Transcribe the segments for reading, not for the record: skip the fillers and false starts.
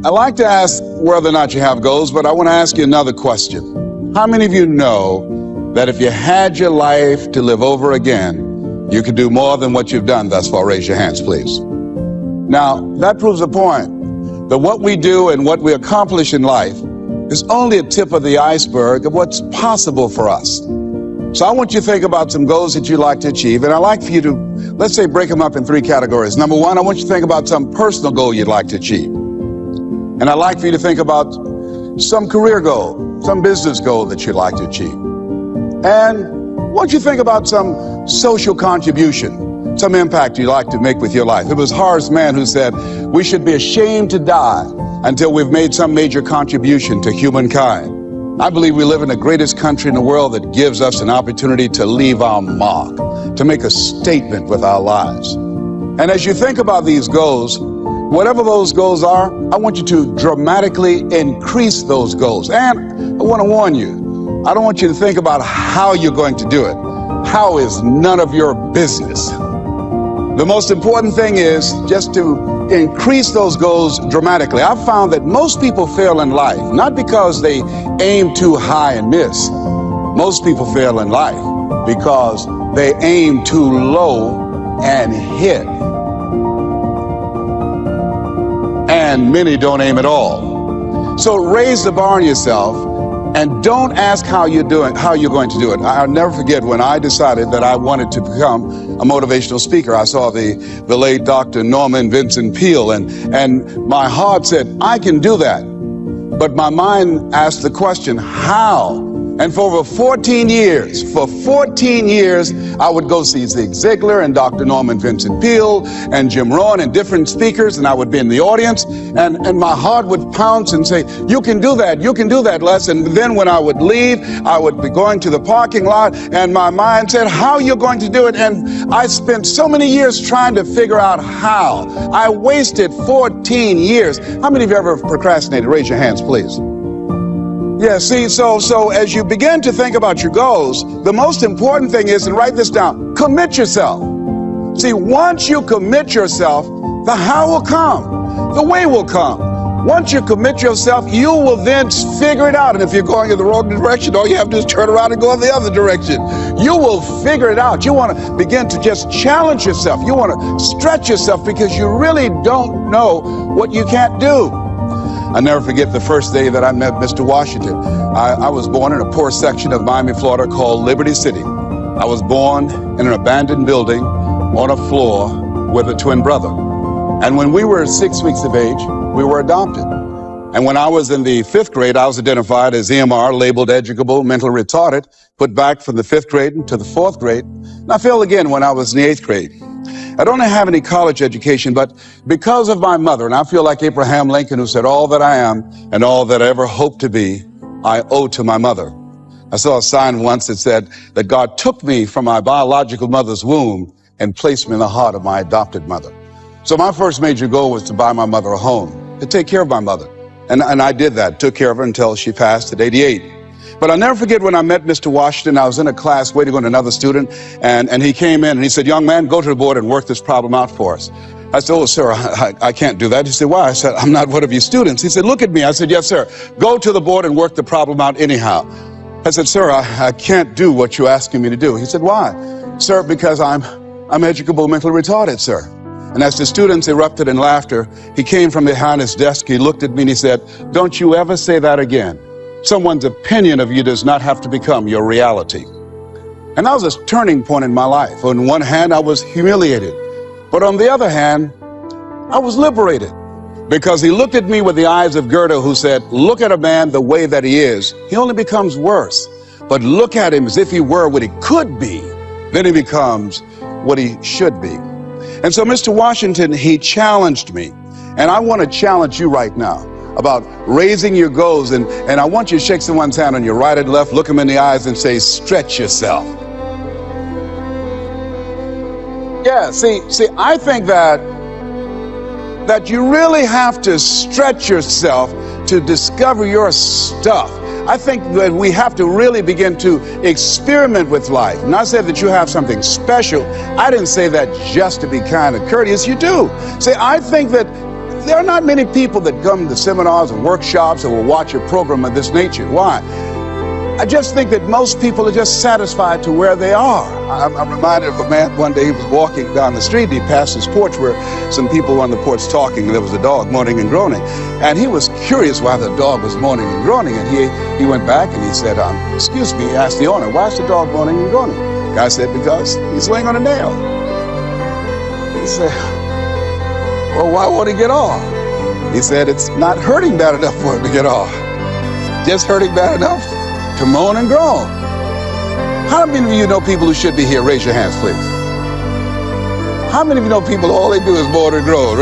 I like to ask whether or not you have goals, but I want to ask you another question. How many of you know that if you had your life to live over again, you could do more than what you've done thus far? Raise your hands, please. Now, that proves the point that what we do and what we accomplish in life is only a tip of the iceberg of what's possible for us. So I want you to think about some goals that you'd like to achieve, and I'd like for you to, let's say, break them up in 3 categories. Number 1, I want you to think about some personal goal you'd like to achieve. And I'd like for you to think about some career goal, some business goal that you'd like to achieve. And I want you to think about some social contribution, some impact you'd like to make with your life. It was Horace Mann who said, we should be ashamed to die until we've made some major contribution to humankind. I believe we live in the greatest country in the world that gives us an opportunity to leave our mark, to make a statement with our lives. And as you think about these goals, whatever those goals are, I want you to dramatically increase those goals. And I want to warn you, I don't want you to think about how you're going to do it. How is none of your business. The most important thing is just to increase those goals dramatically. I've found that most people fail in life, not because they aim too high and miss. Most people fail in life because they aim too low and hit. And many don't aim at all. So raise the bar on yourself and don't ask how you're going to do it. I'll never forget when I decided that I wanted to become a motivational speaker. I saw the late Dr. Norman Vincent Peale, and my heart said, I can do that. But my mind asked the question, how? And for over 14 years, I would go see Zig Ziglar and Dr. Norman Vincent Peale and Jim Rohn and different speakers, and I would be in the audience, and my heart would pounce and say, you can do that, Les. And then when I would leave, I would be going to the parking lot, and my mind said, how are you going to do it? And I spent so many years trying to figure out how. I wasted 14 years. How many of you ever procrastinated? Raise your hands, please. Yeah, see, so as you begin to think about your goals, the most important thing is, and write this down, commit yourself. See, once you commit yourself, the how will come, the way will come. Once you commit yourself, you will then figure it out. And if you're going in the wrong direction, all you have to do is turn around and go in the other direction. You will figure it out. You want to begin to just challenge yourself. You want to stretch yourself because you really don't know what you can't do. I'll never forget the first day that I met Mr. Washington. I was born in a poor section of Miami, Florida called Liberty City. I was born in an abandoned building on a floor with a twin brother. And when we were 6 weeks of age, we were adopted. And when I was in the 5th grade, I was identified as EMR, labeled educable, mentally retarded, put back from the 5th grade into the 4th grade. And I failed again when I was in the 8th grade. I don't have any college education, but because of my mother, and I feel like Abraham Lincoln, who said, all that I am and all that I ever hope to be, I owe to my mother. I saw a sign once that said that God took me from my biological mother's womb and placed me in the heart of my adopted mother. So my first major goal was to buy my mother a home, to take care of my mother. And I did that, took care of her until she passed at 88. But I'll never forget when I met Mr. Washington. I was in a class waiting on another student, and he came in and he said, young man, go to the board and work this problem out for us. I said, oh, sir, I can't do that. He said, why? I said, I'm not one of your students. He said, look at me. I said, yes, sir. Go to the board and work the problem out anyhow. I said, sir, I can't do what you're asking me to do. He said, why? Sir, because I'm educable, mentally retarded, sir. And as the students erupted in laughter, he came from behind his desk. He looked at me and he said, don't you ever say that again. Someone's opinion of you does not have to become your reality. And that was a turning point in my life. On one hand, I was humiliated. But on the other hand, I was liberated. Because he looked at me with the eyes of Goethe, who said, look at a man the way that he is. He only becomes worse. But look at him as if he were what he could be. Then he becomes what he should be. And so Mr. Washington, he challenged me. And I want to challenge you right now about raising your goals, and I want you to shake someone's hand on your right and left, look them in the eyes and say, stretch yourself. Yeah, see, I think that you really have to stretch yourself to discover your stuff. I think that we have to really begin to experiment with life. And I said that you have something special. I didn't say that just to be kind and courteous. You do. See, I think that there are not many people that come to seminars and workshops and will watch a program of this nature. Why? I just think that most people are just satisfied to where they are. I'm reminded of a man one day. He was walking down the street and he passed his porch where some people were on the porch talking, and there was a dog moaning and groaning. And he was curious why the dog was moaning and groaning. And he went back and he said, excuse me, he asked the owner, why is the dog moaning and groaning? The guy said, because he's laying on a nail. He said, well, why won't he get off? He said, it's not hurting bad enough for him to get off. Just hurting bad enough to moan and groan. How many of you know people who should be here? Raise your hands, please. How many of you know people, all they do is moan and groan?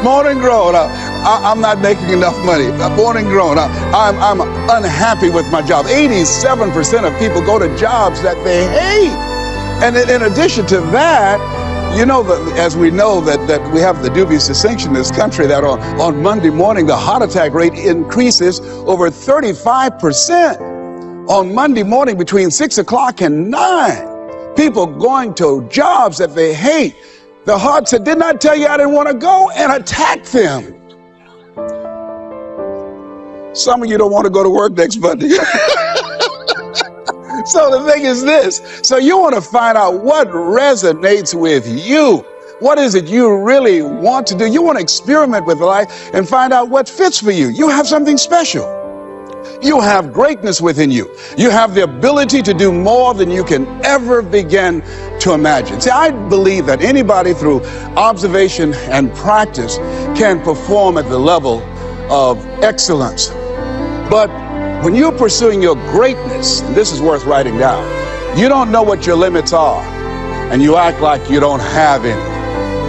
Moan and groan. I'm not making enough money. Moan and groan. I'm unhappy with my job. 87% of people go to jobs that they hate. And in addition to that, you know, as we know that we have the dubious distinction in this country that on Monday morning, the heart attack rate increases over 35%. On Monday morning between 6 o'clock and 9, people going to jobs that they hate. The heart said, didn't I tell you I didn't want to go? And attacked them. Some of you don't want to go to work next Monday. So the thing is this, so you want to find out what resonates with you. What is it you really want to do? You want to experiment with life and find out what fits for you. You have something special. You have greatness within you. You have the ability to do more than you can ever begin to imagine. See, I believe that anybody through observation and practice can perform at the level of excellence. But when you're pursuing your greatness, and this is worth writing down, you don't know what your limits are, and you act like you don't have any.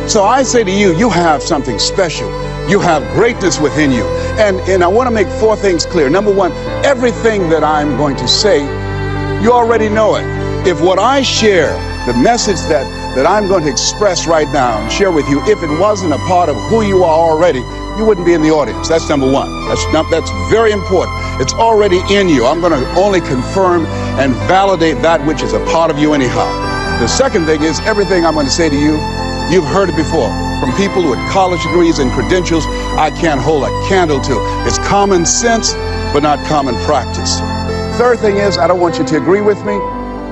So I say to you, you have something special. You have greatness within you. And I want to make 4 things clear. Number 1, everything that I'm going to say, you already know it. If what I share, the message that I'm going to express right now and share with you, if it wasn't a part of who you are already, you wouldn't be in the audience. That's number 1. That's very important. It's already in you. I'm going to only confirm and validate that which is a part of you anyhow. The second thing is everything I'm going to say to you, you've heard it before. From people with college degrees and credentials, I can't hold a candle to. It's common sense, but not common practice. Third thing is I don't want you to agree with me,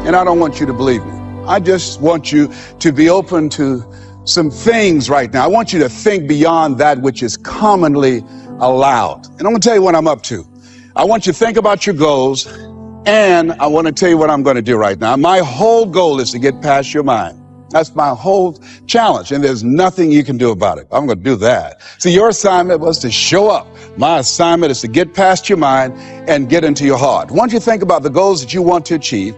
and I don't want you to believe me. I just want you to be open to some things right now. I want you to think beyond that which is commonly allowed. And I'm going to tell you what I'm up to. I want you to think about your goals, and I want to tell you what I'm going to do right now. My whole goal is to get past your mind. That's my whole challenge, and there's nothing you can do about it. I'm going to do that. See, your assignment was to show up. My assignment is to get past your mind and get into your heart. Once you think about the goals that you want to achieve,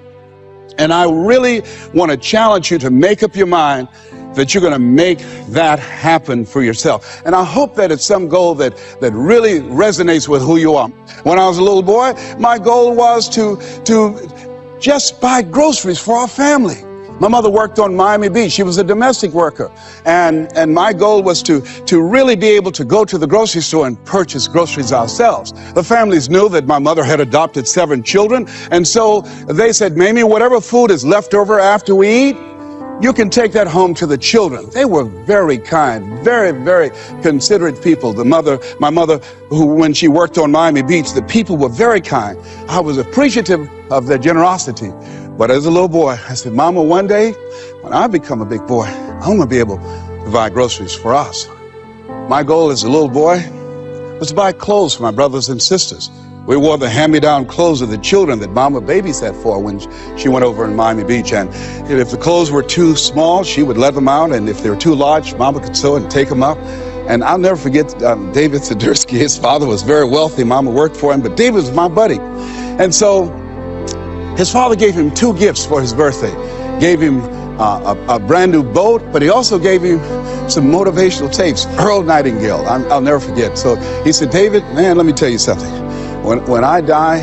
and I really want to challenge you to make up your mind that you're going to make that happen for yourself. And I hope that it's some goal that really resonates with who you are. When I was a little boy, my goal was to just buy groceries for our family. My mother worked on Miami Beach. She was a domestic worker. And my goal was to really be able to go to the grocery store and purchase groceries ourselves. The families knew that my mother had adopted 7 children. And so they said, Mamie, whatever food is left over after we eat, you can take that home to the children. They were very kind, very, very considerate people. My mother, who when she worked on Miami Beach, the people were very kind. I was appreciative of their generosity. But as a little boy, I said, Mama, one day when I become a big boy, I'm going to be able to buy groceries for us. My goal as a little boy was to buy clothes for my brothers and sisters. We wore the hand-me-down clothes of the children that Mama babysat for when she went over in Miami Beach. And if the clothes were too small, she would let them out. And if they were too large, Mama could sew and take them up. And I'll never forget David Sidursky. His father was very wealthy. Mama worked for him, but David was my buddy. And so his father gave him 2 gifts for his birthday. Gave him a brand new boat, but he also gave him some motivational tapes. Earl Nightingale, I'll never forget. So he said, David, man, let me tell you something. When I die,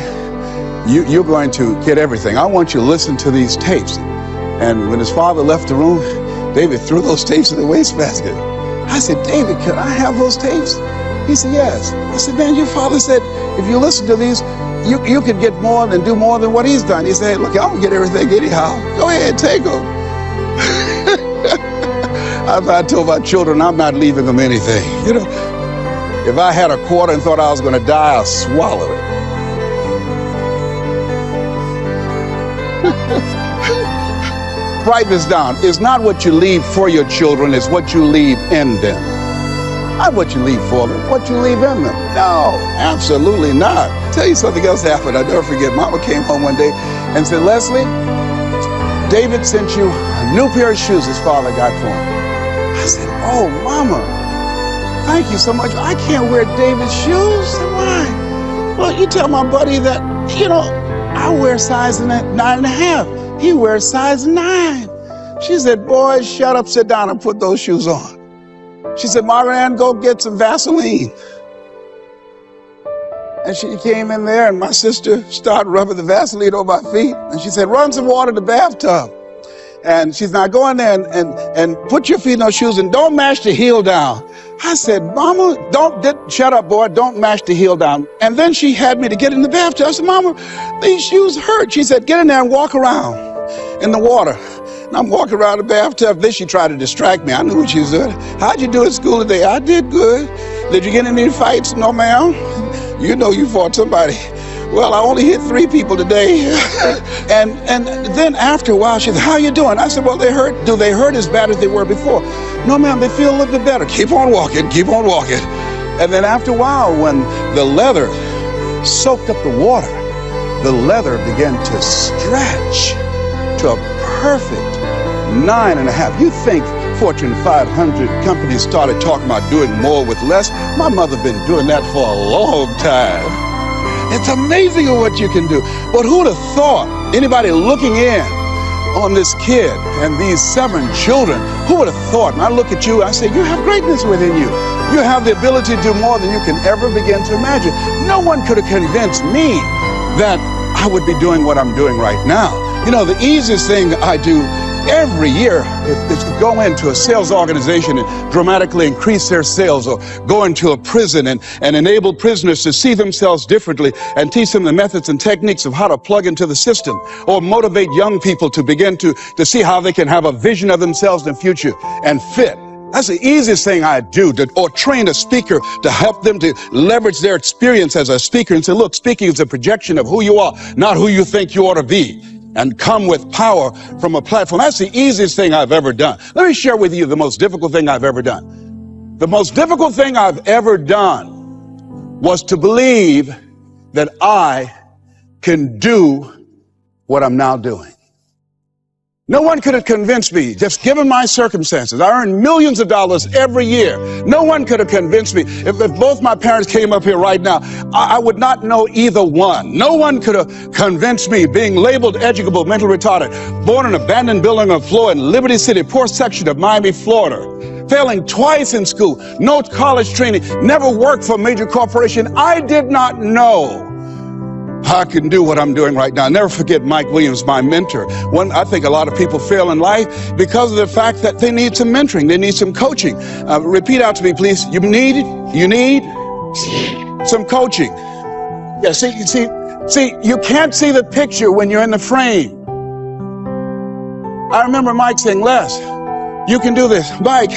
you're going to get everything. I want you to listen to these tapes. And when his father left the room, David threw those tapes in the wastebasket. I said, David, can I have those tapes? He said, yes. I said, man, your father said, if you listen to these, you can get more and do more than what he's done. He said, look, I'm going to get everything anyhow. Go ahead, take them. I told my children, I'm not leaving them anything. You know, if I had a quarter and thought I was going to die, I'll swallow it. Write this down. It's not what you leave for your children, it's what you leave in them. Not what you leave for them, what you leave in them. No, absolutely not. I'll tell you something else happened. I'll never forget. Mama came home one day and said, Leslie, David sent you a new pair of shoes his father got for him. I said, oh, Mama, thank you so much. I can't wear David's shoes. I said, why? Well, you tell my buddy that, you know, I wear size 9.5. He wears size 9. She said, boy, shut up, sit down and put those shoes on. She said, Margaret Ann, go get some Vaseline. And she came in there and my sister started rubbing the Vaseline on my feet. And she said, run some water in the bathtub. And she's now go in there and put your feet in those shoes and don't mash the heel down. I said, Mama, shut up, boy, don't mash the heel down. And then she had me to get in the bathtub. I said, Mama, these shoes hurt. She said, get in there and walk around in the water. And I'm walking around the bathtub. Then she tried to distract me. I knew what she was doing. How'd you do at school today? I did good. Did you get in any fights? No, ma'am. You know you fought somebody. Well, I only hit 3 people today. and then after a while, she said, how you doing? I said, well, they hurt. Do they hurt as bad as they were before? No, ma'am, they feel a little bit better. Keep on walking, keep on walking. And then after a while, when the leather soaked up the water, the leather began to stretch to a perfect 9.5. You think Fortune 500 companies started talking about doing more with less? My mother been doing that for a long time. It's amazing what you can do. But who'd have thought, anybody looking in on this kid and these 7 children, who would have thought? And I look at you, I say, you have greatness within you. You have the ability to do more than you can ever begin to imagine. No one could have convinced me that I would be doing what I'm doing right now. You know, the easiest thing I do every year is go into a sales organization and dramatically increase their sales, or go into a prison and enable prisoners to see themselves differently and teach them the methods and techniques of how to plug into the system, or motivate young people to begin to see how they can have a vision of themselves in the future and fit. That's the easiest thing I do, or train a speaker to help them to leverage their experience as a speaker and say, look, speaking is a projection of who you are, not who you think you ought to be, and come with power from a platform. That's the easiest thing I've ever done. Let me share with you the most difficult thing I've ever done. The most difficult thing I've ever done was to believe that I can do what I'm now doing. No one could have convinced me, just given my circumstances. I earn millions of dollars every year. No one could have convinced me. If both my parents came up here right now, I would not know either one. No one could have convinced me, being labeled educable, mental retarded, born in an abandoned building on the floor in Liberty City, poor section of Miami, Florida, failing twice in school, no college training, never worked for a major corporation. I did not know I can do what I'm doing right now. Never forget Mike Williams, my mentor. I think a lot of people fail in life because of the fact that they need some mentoring. They need some coaching. Repeat out to me, please. You need some coaching. Yeah, see, you can't see the picture when you're in the frame. I remember Mike saying, Les, you can do this. Mike,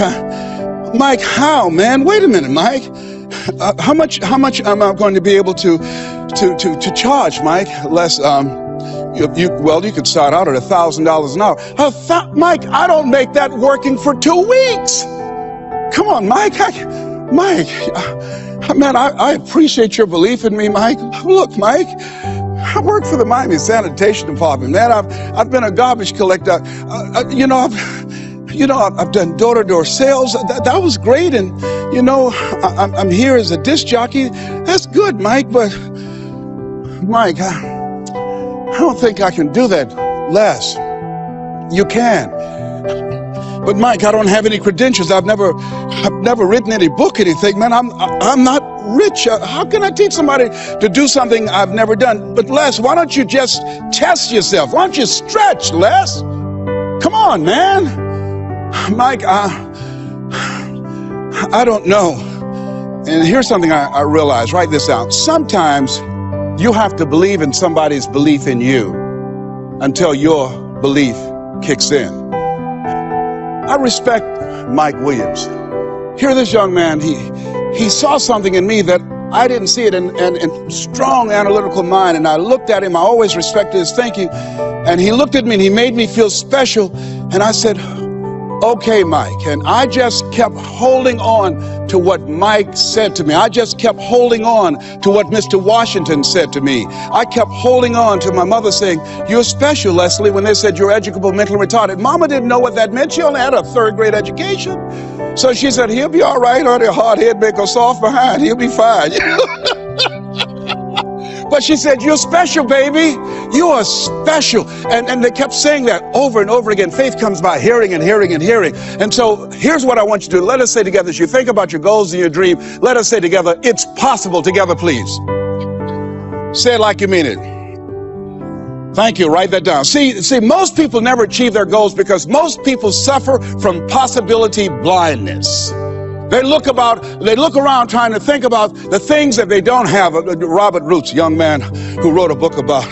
how, man? Wait a minute, Mike. How much am I going to be able to charge, Mike? Les, you could start out at $1,000 an hour. Mike, I don't make that working for 2 weeks. Come on, Mike. Man, I appreciate your belief in me, Mike. Look, Mike, I work for the Miami Sanitation Department, man. I've been a garbage collector. I've done door-to-door sales. That was great. And, I'm here as a disc jockey. That's good, Mike. But, Mike, I don't think I can do that. Les, you can. But, Mike, I don't have any credentials. I've never written any book, anything. Man, I'm not rich. How can I teach somebody to do something I've never done? But, Les, why don't you just test yourself? Why don't you stretch, Les? Come on, man. Mike, I don't know. And here's something I realized. Write this down. Sometimes you have to believe in somebody's belief in you until your belief kicks in. I respect Mike Williams. Here, this young man, he saw something in me that I didn't see it, and strong analytical mind. And I looked at him. I always respected his thinking. And he looked at me and he made me feel special. And I said, okay, Mike. And I just kept holding on to what Mike said to me. I just kept holding on to what Mr. Washington said to me. I kept holding on to my mother saying, you're special, Leslie, when they said you're educable, mentally retarded. Mama didn't know what that meant. She only had a third-grade education. So she said, he'll be all right, or the hard head make a soft behind. He'll be fine. But she said, you're special, baby. You are special. And they kept saying that over and over again. Faith comes by hearing and hearing and hearing. And so here's what I want you to do. Let us say together, as you think about your goals and your dream, let us say together, it's possible. Together, please. Say it like you mean it. Thank you. Write that down. See, most people never achieve their goals because most people suffer from possibility blindness. They look around trying to think about the things that they don't have. Robert Roots, young man who wrote a book about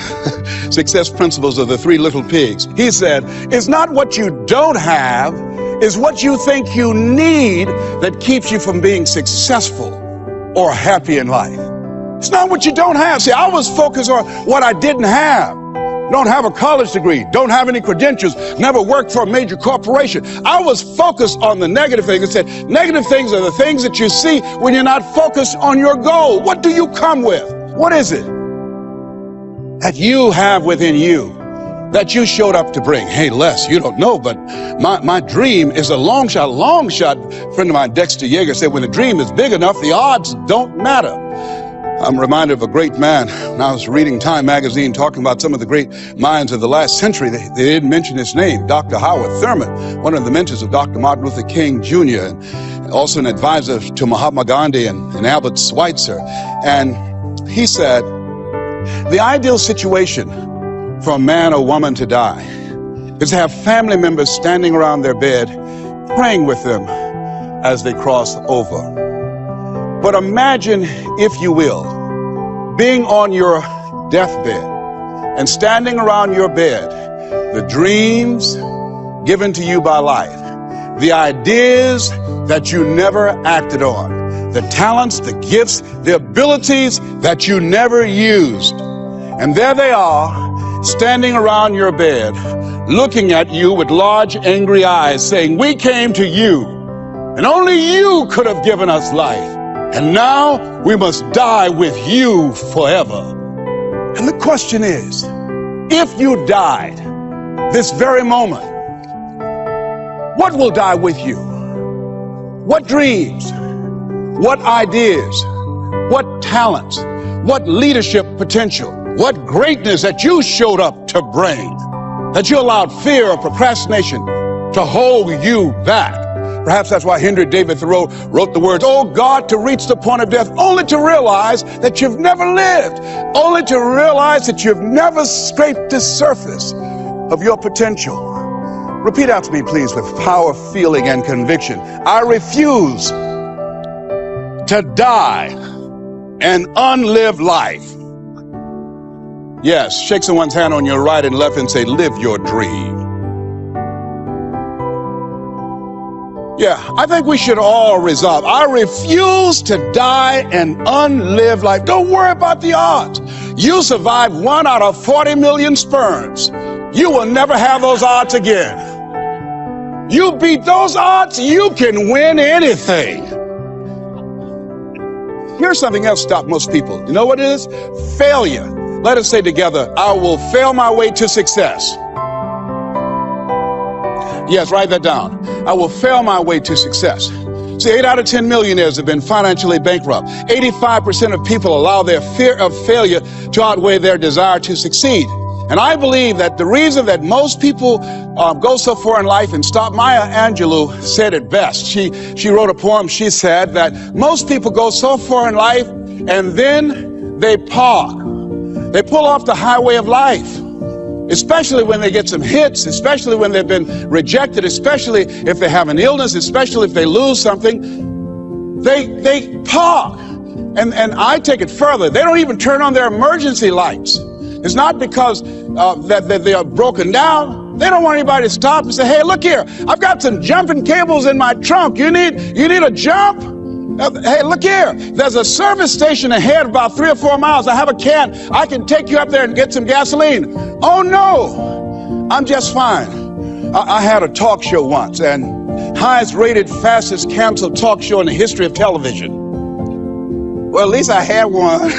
success principles of the three little pigs. He said, it's not what you don't have, it's what you think you need that keeps you from being successful or happy in life. It's not what you don't have. See, I was focused on what I didn't have. Don't have a college degree, don't have any credentials, never worked for a major corporation. I was focused on the negative things. It said negative things are the things that you see when you're not focused on your goal. What do you come with? What is it that you have within you that you showed up to bring? Hey, Les, you don't know, but my dream is a long shot. A friend of mine, Dexter Yeager, said when the dream is big enough, the odds don't matter. I'm reminded of a great man when I was reading Time magazine talking about some of the great minds of the last century. They didn't mention his name, Dr. Howard Thurman, one of the mentors of Dr. Martin Luther King Jr., and also an advisor to Mahatma Gandhi and Albert Schweitzer. And he said, the ideal situation for a man or woman to die is to have family members standing around their bed praying with them as they cross over. But imagine, if you will, being on your deathbed and standing around your bed, the dreams given to you by life, the ideas that you never acted on, the talents, the gifts, the abilities that you never used. And there they are, standing around your bed, looking at you with large, angry eyes, saying, we came to you, and only you could have given us life. And now we must die with you forever. And the question is, if you died this very moment, what will die with you? What dreams? What ideas? What talents? What leadership potential? What greatness that you showed up to bring? That you allowed fear or procrastination to hold you back? Perhaps that's why Henry David Thoreau wrote the words, oh God, to reach the point of death, only to realize that you've never lived, only to realize that you've never scraped the surface of your potential. Repeat after me, please, with power, feeling, and conviction. I refuse to die an unlived life. Yes, shake someone's hand on your right and left and say, live your dream. Yeah, I think we should all resolve. I refuse to die an unlived life. Don't worry about the odds. You survived 1 out of 40 million sperms. You will never have those odds again. You beat those odds, you can win anything. Here's something else stop most people. You know what it is? Failure. Let us say together, I will fail my way to success. Yes, write that down. I will fail my way to success. See, 8 out of 10 millionaires have been financially bankrupt. 85% of people allow their fear of failure to outweigh their desire to succeed. And I believe that the reason that most people go so far in life, and stop, Maya Angelou said it best. She wrote a poem. She said that most people go so far in life and then they park. They pull off the highway of life. Especially when they get some hits, especially when they've been rejected, especially if they have an illness, especially if they lose something, they park. And I take it further. They don't even turn on their emergency lights. It's not because that they are broken down. They don't want anybody to stop and say, hey, look here, I've got some jumping cables in my trunk. You need a jump? Hey, look here, there's a service station ahead about 3 or 4 miles. I have a can. I can take you up there and get some gasoline. Oh, no, I'm just fine. I had a talk show once, and highest rated, fastest canceled talk show in the history of television. Well, at least I had one.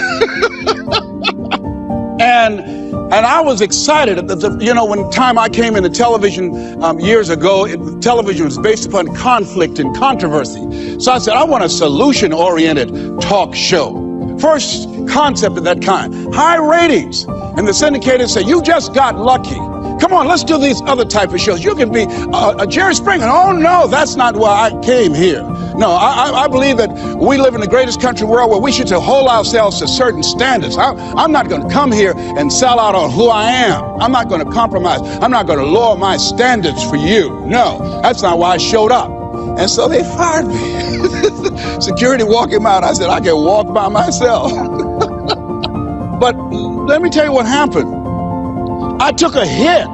And I was excited. You know, when time I came into television years ago, television was based upon conflict and controversy. So I said, I want a solution-oriented talk show. First concept of that kind. High ratings. And the syndicators say, you just got lucky. Come on, let's do these other type of shows. You can be a Jerry Springer. Oh, no, that's not why I came here. No, I believe that we live in the greatest country in the world where we should hold ourselves to certain standards. I'm not going to come here and sell out on who I am. I'm not going to compromise. I'm not going to lower my standards for you. No, that's not why I showed up. And so they fired me. Security walked him out. I said, I can walk by myself. But let me tell you what happened. I took a hit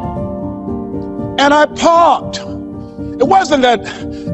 and I parked. It wasn't that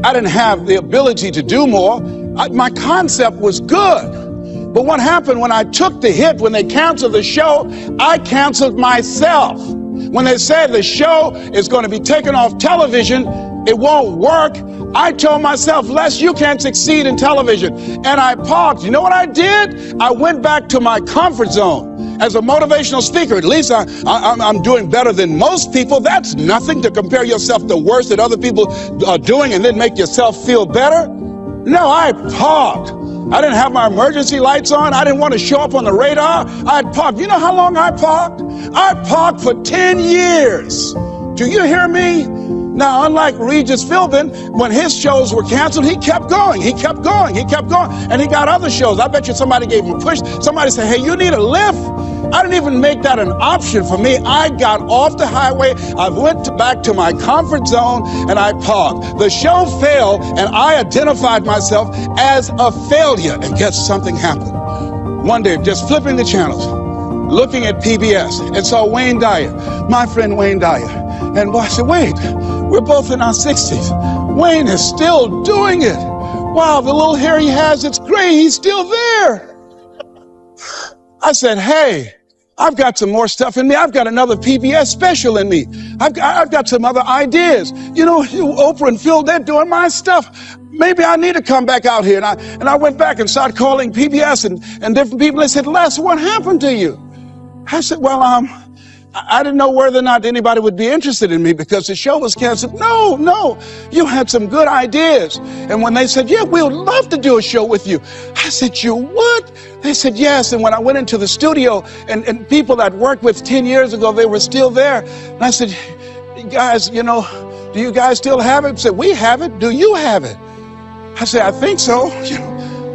I didn't have the ability to do more. My concept was good. But what happened when I took the hit, when they canceled the show, I canceled myself. When they said the show is going to be taken off television, it won't work, I told myself, Les, you can't succeed in television. And I parked. You know what I did? I went back to my comfort zone. As a motivational speaker, at least I'm doing better than most people. That's nothing to compare yourself to worse that other people are doing and then make yourself feel better. No, I parked. I didn't have my emergency lights on. I didn't want to show up on the radar. I parked. You know how long I parked? I parked for 10 years. Do you hear me? Now, unlike Regis Philbin, when his shows were canceled, he kept going, he kept going, he kept going, and he got other shows. I bet you somebody gave him a push. Somebody said, hey, you need a lift? I didn't even make that an option for me. I got off the highway, I went back to my comfort zone, and I parked. The show failed, and I identified myself as a failure. And guess something happened. One day, just flipping the channels, looking at PBS, and saw Wayne Dyer, my friend Wayne Dyer. And I said, wait, we're both in our 60s. Wayne is still doing it. Wow, the little hair he has, it's gray, he's still there. I said, hey, I've got some more stuff in me. I've got another PBS special in me. I've got some other ideas. You know, Oprah and Phil, they're doing my stuff. Maybe I need to come back out here. And I went back and started calling PBS and different people. They said, Les, what happened to you? I said, well, I didn't know whether or not anybody would be interested in me because the show was canceled. No, you had some good ideas. And when they said, yeah, we would love to do a show with you, I said, you would? They said, yes. And when I went into the studio and people that worked with 10 years ago, they were still there. And I said, guys, you know, do you guys still have it? They said, we have it. Do you have it? I said, I think so.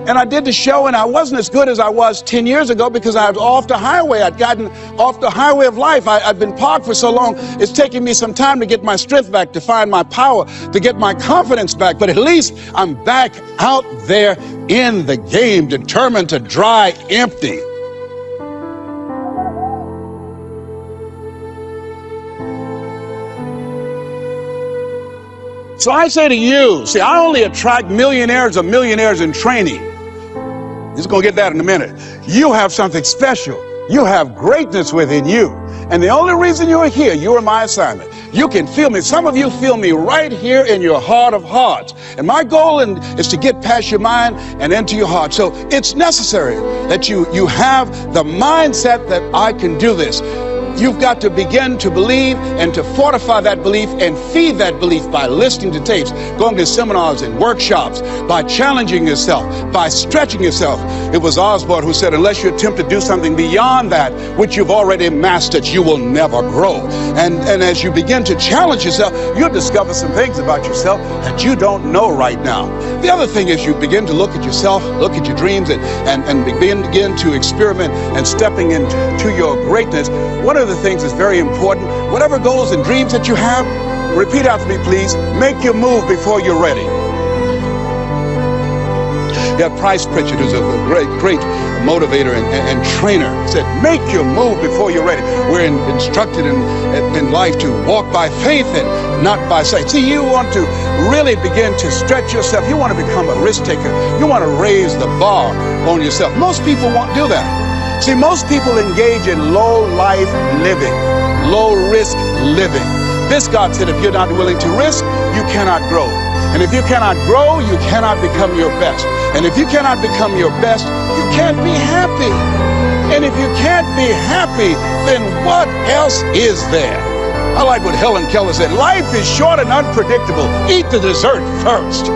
And I did the show, and I wasn't as good as I was 10 years ago because I was off the highway. I'd gotten off the highway of life. I'd been parked for so long, it's taking me some time to get my strength back, to find my power, to get my confidence back. But at least I'm back out there in the game, determined to dry empty. So I say to you, see, I only attract millionaires or millionaires in training. Just gonna get that in a minute. You have something special. You have greatness within you. And the only reason you're here, you're my assignment. You can feel me. Some of you feel me right here in your heart of hearts. And my goal is to get past your mind and into your heart. So it's necessary that you have the mindset that I can do this. You've got to begin to believe and to fortify that belief and feed that belief by listening to tapes, going to seminars and workshops, by challenging yourself, by stretching yourself. It was Osborne who said, unless you attempt to do something beyond that which you've already mastered, you will never grow. And as you begin to challenge yourself, you'll discover some things about yourself that you don't know right now. The other thing is you begin to look at yourself, look at your dreams, and begin to experiment and stepping into your greatness. One of the things that's very important, whatever goals and dreams that you have, repeat after me, please. Make your move before you're ready. had Price Pritchard, who's a great motivator and trainer, said, make your move before you're ready. We're instructed in life to walk by faith and not by sight. See, you want to really begin to stretch yourself. You want to become a risk taker. You want to raise the bar on yourself. Most people won't do that. See, most people engage in low life living, low risk living. This, God said, if you're not willing to risk, you cannot grow. And if you cannot grow, you cannot become your best. And if you cannot become your best, you can't be happy. And if you can't be happy, then what else is there? I like what Helen Keller said, life is short and unpredictable. Eat the dessert first.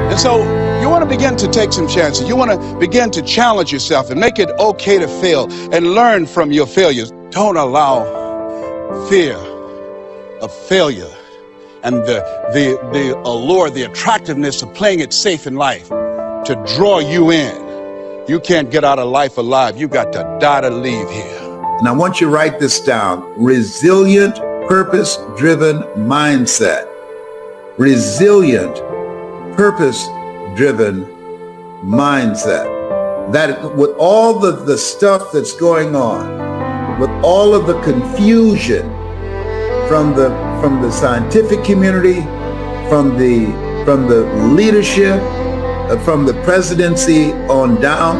And so you want to begin to take some chances. You want to begin to challenge yourself and make it okay to fail and learn from your failures. Don't allow fear of failure and the allure, the attractiveness of playing it safe in life to draw you in. You can't get out of life alive. You got to die to leave here. And I want you to write this down. Resilient, purpose-driven mindset. Resilient, purpose-driven mindset. That with all the stuff that's going on, with all of the confusion from the scientific community, from the leadership, from the presidency on down,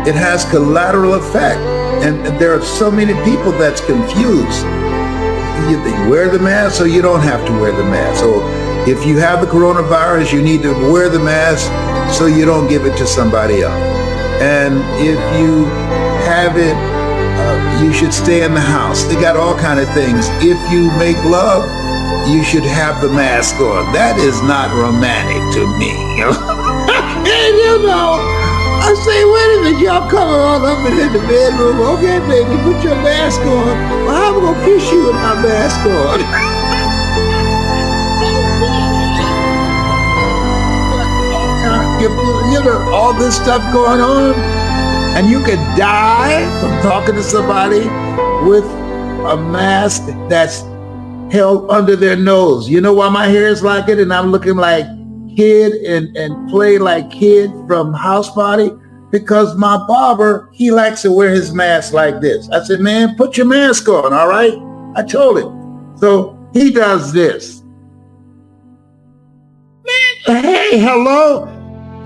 it has collateral effect. And there are so many people that's confused. You wear the mask, so you don't have to wear the mask. So if you have the coronavirus, you need to wear the mask so you don't give it to somebody else. And if you have it, you should stay in the house. They got all kind of things. If you make love, you should have the mask on. That is not romantic to me. And you know, I say, wait a minute, y'all coming all up in the bedroom. Okay, baby, put your mask on. Well, how am I gonna kiss you with my mask on? You know, all this stuff going on, and you could die from talking to somebody with a mask that's held under their nose. You know why my hair is like it and I'm looking like Kid and play like Kid from House Party? Because my barber, he likes to wear his mask like this. I said, man, put your mask on, all right? I told him. So he does this. Man, hey, hello.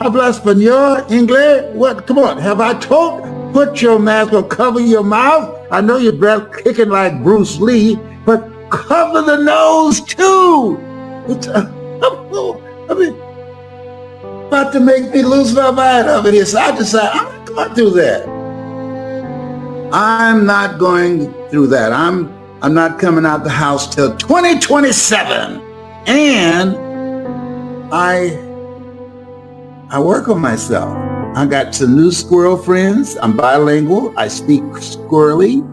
Habla español, English? What? Come on, have I told? Put your mask on, cover your mouth. I know your breath kicking like Bruce Lee, but cover the nose too. It's, I mean, about to make me lose my mind over here. So I decided I'm not going through that. I'm not going through that. I'm not coming out the house till 2027. And I work on myself. I got some new squirrel friends. I'm bilingual. I speak squirrely.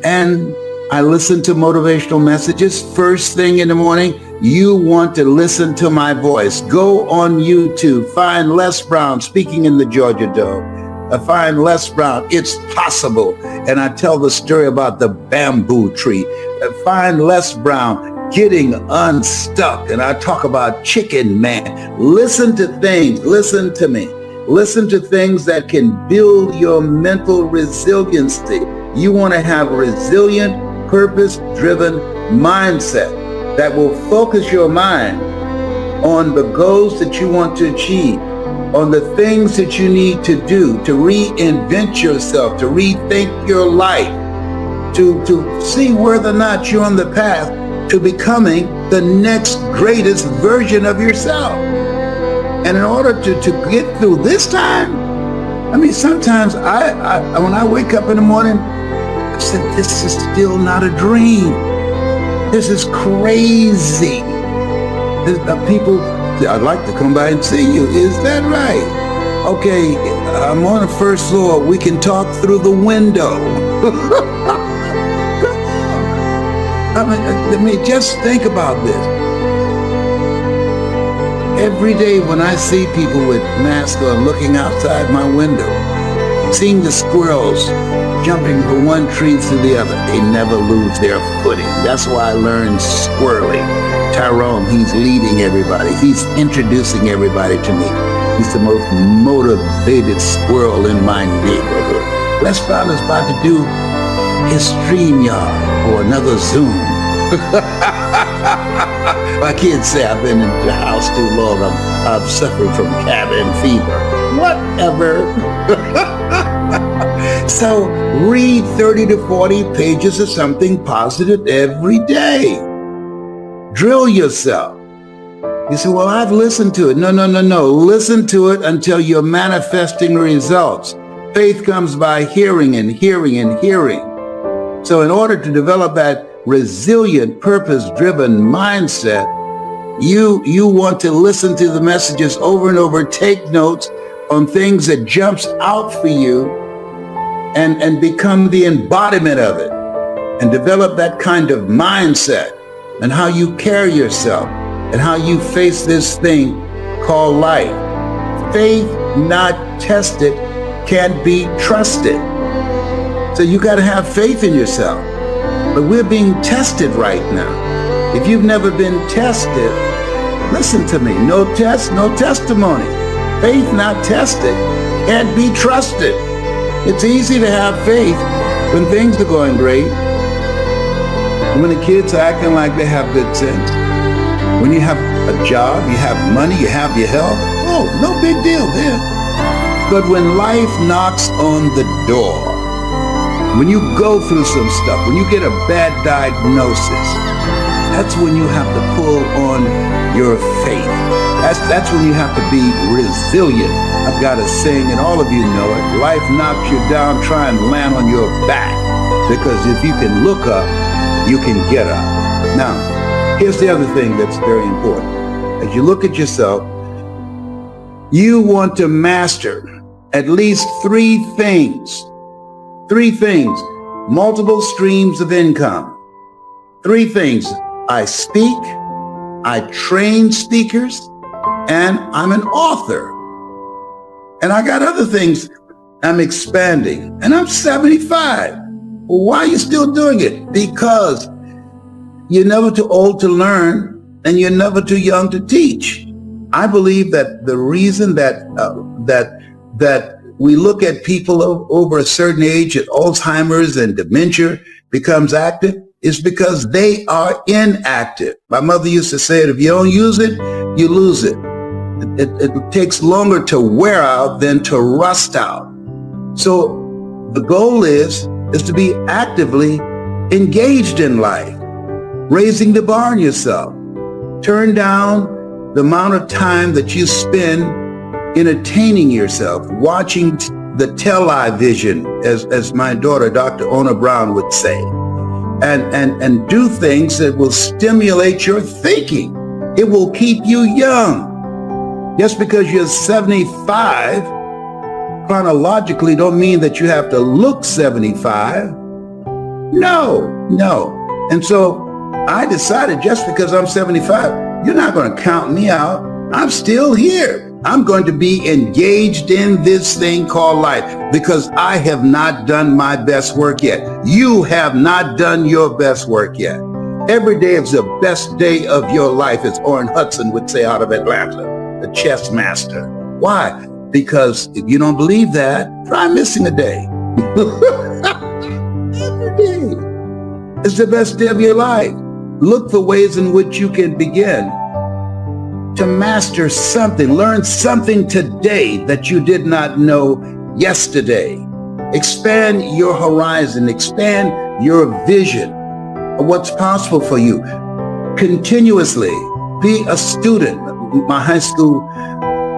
And I listen to motivational messages first thing in the morning. You want to listen to my voice. Go on YouTube. Find Les Brown speaking in the Georgia Dome. Find Les Brown. It's possible. And I tell the story about the bamboo tree. Find Les Brown getting unstuck. And I talk about Chicken Man. Listen to things. Listen to me. Listen to things that can build your mental resiliency. You want to have a resilient, purpose-driven mindset that will focus your mind on the goals that you want to achieve, on the things that you need to do to reinvent yourself, to rethink your life, to see whether or not you're on the path to becoming the next greatest version of yourself. And in order to get through this time, I mean, sometimes I when I wake up in the morning, I said, this is still not a dream. This is crazy. People, I'd like to come by and see you. Is that right? Okay, I'm on the first floor. We can talk through the window. I mean, just think about this. Every day when I see people with masks on looking outside my window, seeing the squirrels jumping from one tree to the other. They never lose their footing. That's why I learned squirreling. Tyrone, he's leading everybody. He's introducing everybody to me. He's the most motivated squirrel in my neighborhood. Les Fowler's about to do his StreamYard or another Zoom. My kids say I've been in the house too long. I'm suffering from cabin fever. Whatever. So read 30 to 40 pages of something positive every day. Drill yourself. You say, well, I've listened to it. No. Listen to it until you're manifesting results. Faith comes by hearing and hearing and hearing. So in order to develop that resilient, purpose-driven mindset, you want to listen to the messages over and over, take notes on things that jumps out for you and become the embodiment of it and develop that kind of mindset and how you carry yourself and how you face this thing called life. Faith not tested can't be trusted. So you got to have faith in yourself. But we're being tested right now. If you've never been tested, listen to me. No test, no testimony. Faith not tested can't be trusted. It's easy to have faith when things are going great. When the kids are acting like they have good sense. When you have a job, you have money, you have your health. Oh, no big deal there. But when life knocks on the door, when you go through some stuff, when you get a bad diagnosis, that's when you have to pull on your faith. That's when you have to be resilient. I've got a saying, and all of you know it. Life knocks you down, try and land on your back. Because if you can look up, you can get up. Now, here's the other thing that's very important. As you look at yourself, you want to master at least three things. Three things. Multiple streams of income. Three things. I speak, I train speakers, and I'm an author. And I got other things I'm expanding. And I'm 75. Well, why are you still doing it? Because you're never too old to learn and you're never too young to teach. I believe that the reason that we look at people over a certain age at Alzheimer's and dementia becomes active is because they are inactive. My mother used to say it, if you don't use it, you lose it. It takes longer to wear out than to rust out. So the goal is to be actively engaged in life, raising the bar on yourself. Turn down the amount of time that you spend entertaining yourself, watching the television, as my daughter, Dr. Ona Brown, would say, and do things that will stimulate your thinking. It will keep you young. Just because you're 75, chronologically don't mean that you have to look 75. No. And so I decided just because I'm 75, you're not going to count me out. I'm still here. I'm going to be engaged in this thing called life because I have not done my best work yet. You have not done your best work yet. Every day is the best day of your life, as Orrin Hudson would say out of Atlanta, the chess master. Why? Because if you don't believe that, try missing a day. Every day is the best day of your life. Look for ways in which you can begin to master something, learn something today that you did not know yesterday. Expand your horizon, expand your vision of what's possible for you. Continuously be a student. My high school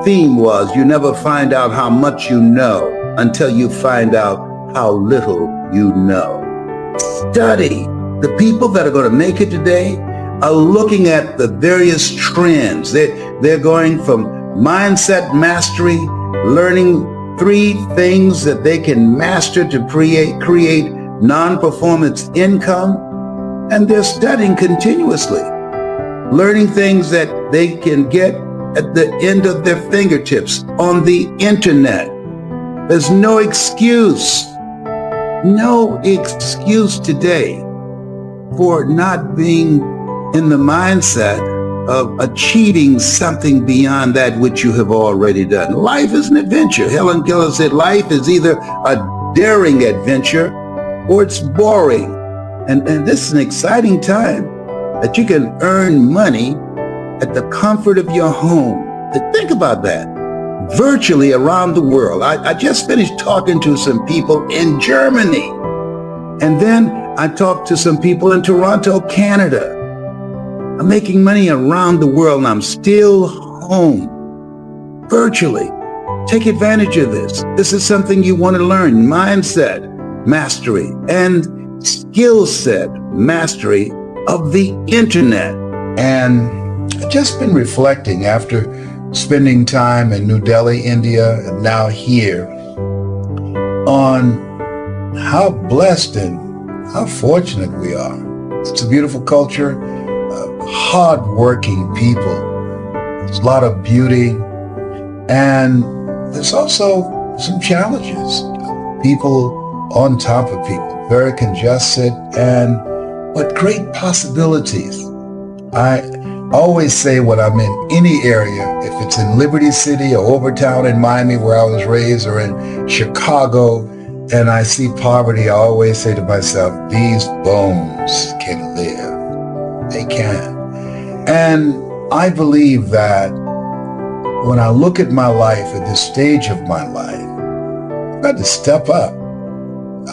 theme was, you never find out how much you know until you find out how little you know. Study. The people that are going to make it today are looking at the various trends. They're going from mindset mastery, learning 3 things that they can master to create non-performance income, and they're studying continuously, learning things that they can get at the end of their fingertips on the internet. There's no excuse today for not being in the mindset of achieving something beyond that which you have already done. Life is an adventure. Helen Keller said life is either a daring adventure or it's boring. And this is an exciting time that you can earn money at the comfort of your home. Think about that. Virtually around the world. I just finished talking to some people in Germany. And then I talked to some people in Toronto, Canada. I'm making money around the world and I'm still home. Virtually. Take advantage of this. This is something you want to learn. Mindset mastery and skill set mastery of the internet. And I've just been reflecting after spending time in New Delhi, India, and now here, on how blessed and how fortunate we are. It's a beautiful culture, hard-working people. There's a lot of beauty, and there's also some challenges. People on top of people, very congested, but great possibilities. I always say when I'm in any area, if it's in Liberty City or Overtown in Miami where I was raised, or in Chicago, and I see poverty, I always say to myself, these bones can live. They can. And I believe that when I look at my life at this stage of my life, I've got to step up.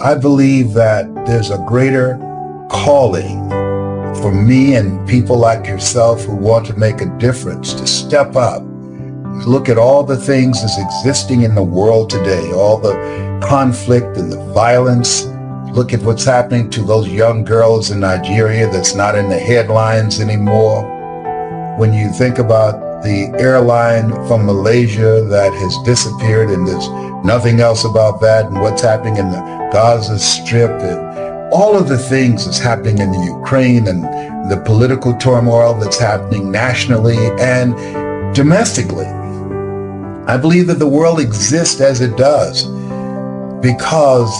I believe that there's a greater calling for me and people like yourself who want to make a difference to step up. Look at all the things that's existing in the world today, all the conflict and the violence. Look at what's happening to those young girls in Nigeria that's not in the headlines anymore. When you think about the airline from Malaysia that has disappeared and there's nothing else about that, and what's happening in the Gaza Strip, and all of the things that's happening in the Ukraine, and the political turmoil that's happening nationally and domestically. I believe that the world exists as it does because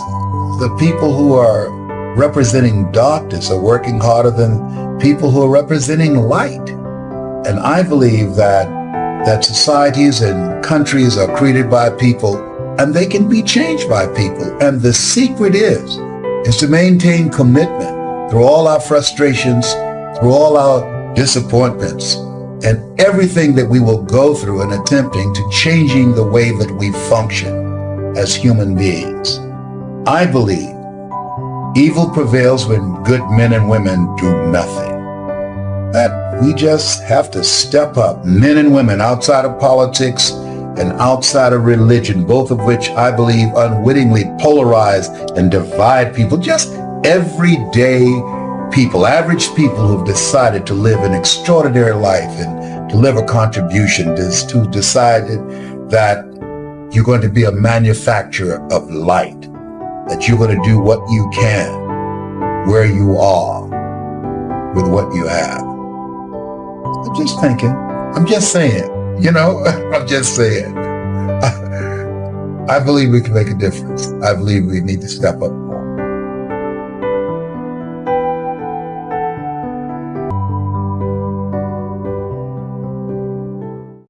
the people who are representing darkness are working harder than people who are representing light. And I believe that societies and countries are created by people and they can be changed by people. And the secret is to maintain commitment through all our frustrations, through all our disappointments, and everything that we will go through in attempting to changing the way that we function as human beings. I believe evil prevails when good men and women do nothing. That we just have to step up, men and women outside of politics and outside of religion, both of which I believe unwittingly polarize and divide people. Just everyday people, average people who've decided to live an extraordinary life and deliver contribution, who decided that you're going to be a manufacturer of light, that you're going to do what you can, where you are, with what you have. I'm just thinking, I'm just saying, I'm just saying. I believe we can make a difference. I believe we need to step up